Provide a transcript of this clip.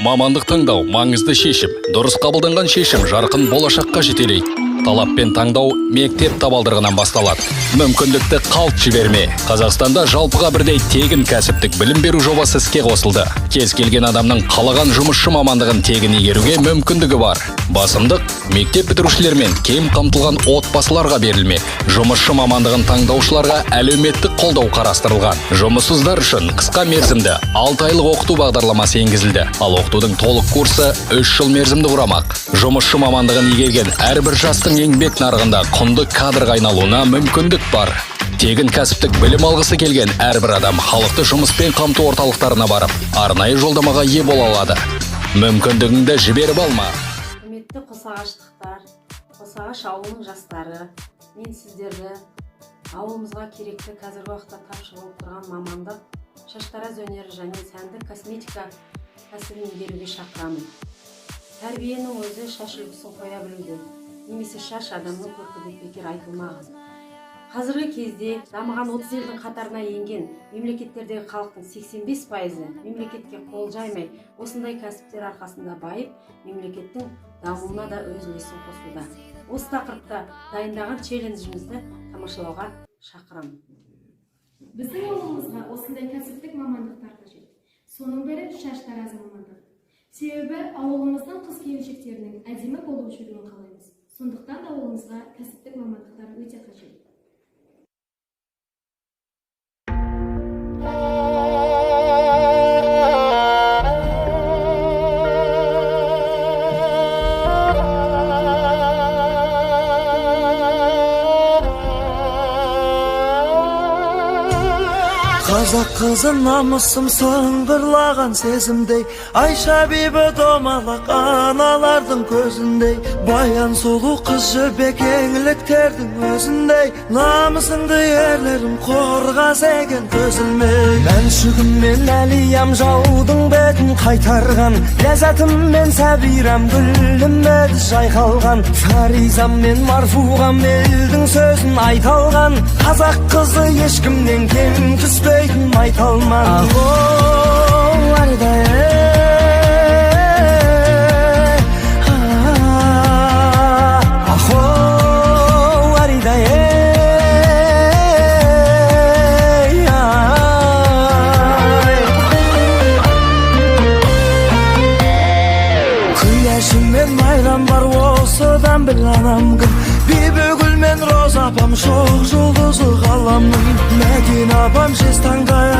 Мамандық таңдау маңызды шешім. Дұрыс қабылданған шешім жарқын болашаққа жетелейді. Талаппен таңдау мектеп табалдырығынан басталады. Мүмкіндікті қалт жіберме. Қазақстанда жалпыға бірдей тегін кәсіптік білім беру жобасы іске қосылды. Кез келген адамның қалаған жұмысшы мамандығын тегін игеруге мүмкіндігі бар. Басымдық мектеп бітірушілер мен кем қамтылған отбасыларға берілмек. Жұмысшы мамандығын таңдаушыларға әлеуметтік қолдау қарастырылған. Жұмыссыздар үшін қысқа мерзімді 6 айлық оқыту бағдарламасы енгізілді. Ал оқытудың толық курсы 3 жыл мерзімді құрамақ. Жұмысшы мамандығын игерген әрбір жастың еңбек нарығында құнды кадрға айналуына мүмкіндік бар. Тегін кәсіптік білім алғысы келген әрбір адам халықты жұмыспен қамту орталықтарына барып, арнайы жолдамаға ие бола алады. Мүмкіндігіңді жіберіп алма. Құрметті қосағаштықтар, Қосағаш ауылының жастары, мен сіздерді ауылымызға керекті қазіргі уақытта тапшы болып тұрған мамандық шаштараз өнері және сәндік косметика кәсібін меңгеруге шақырамын. Тәрбиенің өзі шаш үлгісін қоя білуді, немесе шаш адамның көркі деп бекер айтылмаған. Қазіргі кезде дамыған 30 елдің қатарына енген мемлекеттердегі халықтың 85%-і мемлекетке қол жаймай, осындай кәсіптер арқасында байып, мемлекеттің дамуына да өз үлесін қосуда. Осы тақырыпта дайындаған челленджімізді тамашалауға шақырамын. Біздің ауылымызға осындай кәсіптік мамандықтар қажет. Соның бірі шаштараз мамандығы. Себебі ауылымыздың қыз-келіншектерінің әдемі болып жүруін қалаймыз. Сондықтан да ауылымызға кәсіптік мамандықтар өте қажет. Қазақ қызы намысым сыңғырлаған сезімдей, Айша бибі домалақ аналардың көзіндей, баян сұлу қыз жібек еңліктердің өзіндей, намысыңды ерлерім қорғас екен төзілмей. Мәншүгіммен әлиям жаудың бетін қайтарған, ләззатыммен сәбирам гүлім еді жайқалған, фаризаммен марфуғам елдің сөзін айталған, қазақ қызы ешкімнен кем түспей айталман. Ахо, ардай, ахо, ардай, күләшіммен майрам бар осыдан біл анам күн, бибігүл мен роза апам шоқ жұлдызы ғаламның, Мәдина апам жез таңдай